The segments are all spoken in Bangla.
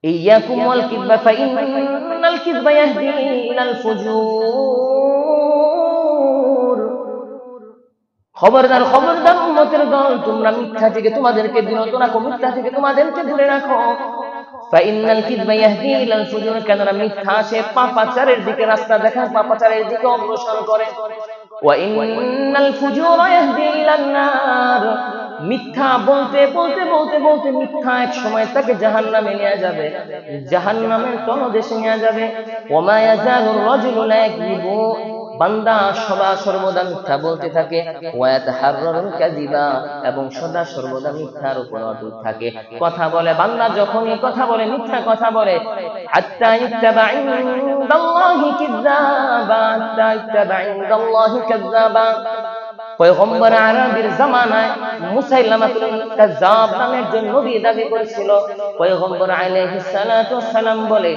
ইয়াকুম ওয়াল কিযবা ফাইন্নাল কিযবা ইয়াহদি ইলাল ফুজুর। খবরদার খবরদার উম্মতের দল, তোমরা মিথ্যা থেকে তোমাদেরকে বিরত রাখো, মিথ্যা থেকে তোমাদেরকে দূরে রাখো। ফাইন্নাল কিযবা ইয়াহদি ইলাল ফুজুর, কেননা মিথ্যা সে পাপাচারের দিকে রাস্তা দেখায়, পাপাচারের দিকে অগ্রসর করে। ওয়া ইন্নাল ফুজুরা ইয়াহদি ইলান নার, মিথ্যা বলতে বলতে বলতে বলতে মিথ্যা এক সময় তাকে জাহান্নামে নিয়ে যাবে, জাহান্নামের তলদেশে নিয়ে যাবে। ওয়া মা ইয়াজালুর রাজুলু লা ইয়াকযিবু, বান্দা সদা সর্বদা মিথ্যা বলতে থাকে। ওয়া ইয়াতাহাররারুল কাযিবা, এবং সদা সর্বদা মিথ্যার উপর অটুট থাকে। কথা বলে বান্দা, যখনই কথা বলে মিথ্যা কথা বলে। হাত্তা ইত্তাবা ইনদাল্লাহি কিযাবা, হাত্তা ইত্তাবা ইনদাল্লাহি কাযাবা। পয়গম্বর আরবীর জামানায় মুসাইলামাতুল কাযাব নামে একজন নবী দাবি করেছিল। পয়গম্বর আলাইহিস সালাতু ওয়াস সালাম বলে,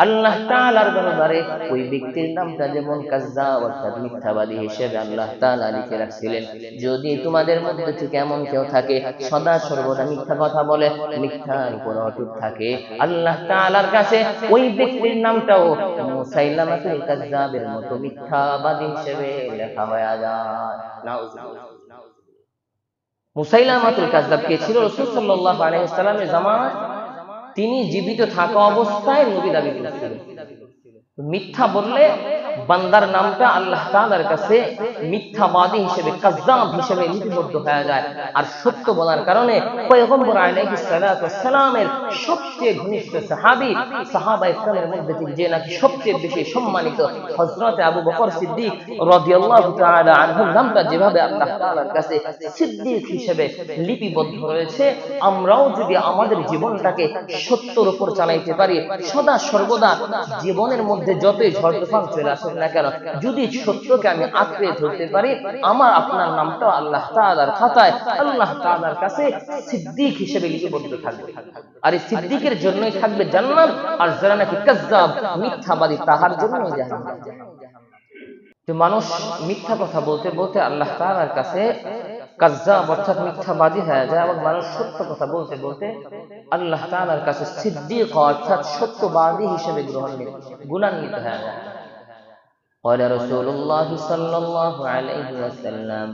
আল্লাহ তাআলার দরবারে ওই ব্যক্তির নামটা যেমন কাযাব অর্থাৎ মিথ্যাবাদী হিসেবে আল্লাহ তাআলা লিখে রাখছিলেন। যদি তোমাদের মধ্যে থেকে এমন কেউ থাকে সদা সর্বদা মিথ্যা কথা বলে, মিথ্যার উপর অটুট থাকে, আল্লাহ তাআলার কাছে ওই ব্যক্তির নামটাও মুসাইলামাতুল কাযাবের মতো মিথ্যাবাদী হিসেবে লেখা হয়ে যায়। মুসাইলামাতুল কাযযাব কে ছিল? রাসূল সাল্লাল্লাহু আলাইহি ওয়াসাল্লামের জামানায় তিনি জীবিত থাকা অবস্থায় নবী দাবি করেছিলেন। মিথ্যা বললে বান্দার নামটা আল্লাহ তাআলার কাছে মিথ্যাবাদী হিসেবে, কাযযাব হিসেবে লিপিবদ্ধ হয়ে যায়। আর সত্য বলার কারণে পয়গম্বর আলাইহিস সালাতু ওয়াস সালামের সবচেয়ে ঘনিষ্ঠ সাহাবী, সাহাবায়ে কেরামের মধ্যে থেকে যে নাকি সবচেয়ে বেশি সম্মানিত হযরত আবু বকর সিদ্দিক রাদিয়াল্লাহু তাআলা আনহুর নামটা যেভাবে আল্লাহ তাআলার কাছে সিদ্দিক হিসেবে লিপিবদ্ধ রয়েছে, আমরাও যদি আমাদের জীবনটাকে সত্যের উপর চালাইতে পারি, সদা সর্বদা জীবনের মধ্যে যতই ঝড় তুফান চলে আসুক না কেন, যদি সত্যকে আমি আঁকড়ে ধরতে পারি, আমার আপনার নামটা আল্লাহ তাআলার খাতায়, আল্লাহ তাআলার কাছে সিদ্দিক হিসেবে লিপিবদ্ধ থাকবে। আর এই সিদ্দিকের জন্যই থাকবে জান্নাত, আর যারা নাকি কাযযাব মিথ্যাবাদী তাহার জন্যই জাহান্নাম। যে মানুষ মিথ্যা কথা বলতে বলতে আল্লাহ তাআলার কাছে কাযযাব অর্থাৎ মিথ্যাবাদী হয়ে যায়, এবং মানুষ সত্য কথা বলতে বলতে আল্লাহ তাআলার কাছে সিদ্দিক অর্থাৎ সত্যবাদী হিসেবে গুণান্বিত হয়ে যায়। قال رسول الله صلى الله عليه وسلم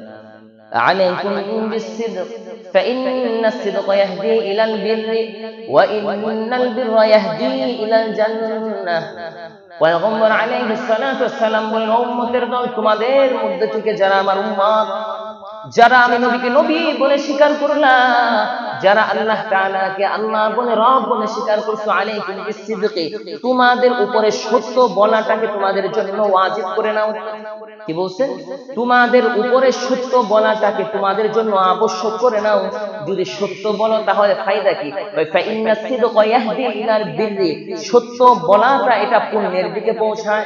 عليكم بالصدق فإن الصدق يهدي إلى البر وإن البر يهدي إلى الجنة। পয়গম্বর আলাইহিস সালাতু ওয়াস সালাম বলেন, উম্মতের দল, তোমাদের মধ্যে থেকে যারা আমার উম্মত, যারা আমি নবীকে নবী বলে স্বীকার করলাম, যারা আল্লাহ তাআলাকে আল্লাহ বলে রব বলে স্বীকার করছো, আলাইকুম বিসসিদকি, তোমাদের উপরে সত্য বলাটাকে তোমাদের জন্য ওয়াজিব করে নাও। কি বলছেন? তোমাদের উপরে সত্য বলাটাকে তোমাদের জন্য আবশ্যক করে নাও। যদি সত্য বলো তাহলে ফায়দা কি? ফাইন্নাস সিদকা ইয়াহদি ইলাল বিররি, সত্য বলাটা এটা পুণ্যের দিকে পৌঁছায়।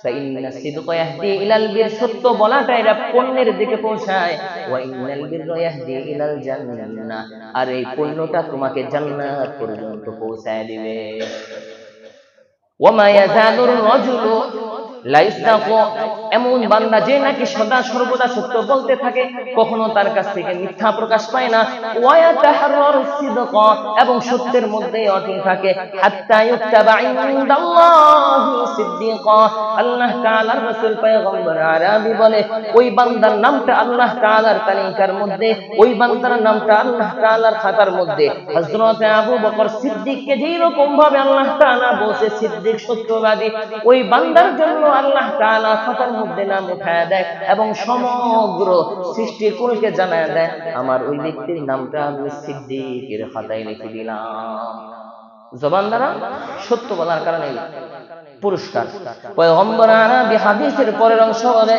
ফাইন্নাস সিদকা ইয়াহদি ইলাল বির, সত্য বলাটা এটা পুণ্যের দিকে পৌঁছায়। ওয়া ইন্নাল বিররা ইয়াহদি ইলাল জান্নাহ, আর এই পুণ্যটা তোমাকে জান্নাত পর্যন্ত পৌঁছায় দিবে। ওয়া মা ইয়াজালুর রাজুলু লা ইসদাকু, এমন বান্দা যে নাকি সদা সর্বদা সত্য বলতে থাকে, কখনো তার কাছ থেকে মিথ্যা প্রকাশ পায় না। ওয়া ইয়াতাহাররারুস সিদকা, এবং সত্যের মধ্যেই অটল থাকে। হাত্তা ইউত্তাবা ইনদাল্লাহি সিদ্দিকা, আল্লাহ তাআলার রাসূল পয়গম্বর আরবী বলে, ওই বান্দার নামটা আল্লাহ তাআলার তালিকার মধ্যে, ওই বান্দার নামটা আল্লাহ তাআলার খাতার মধ্যে হযরত আবু বকর সিদ্দিককে যেই রকম ভাবে আল্লাহ তাআলা বলছে সিদ্দিক সত্যবাদী, ওই বান্দার জন্য আল্লাহ তাআলা খাতার মধ্যে নাম উঠায় দেয় এবং সমগ্র সৃষ্টির কুলকে জানায় দেয়, আমার ওই ব্যক্তির নামটা আমি সিদ্দিকের খাতায় লিখে দিলাম। জবান দ্বারা সত্য বলার কারণে পুরস্কার। পয়গম্বর আরবী হাদিসের পরের অংশ বলে,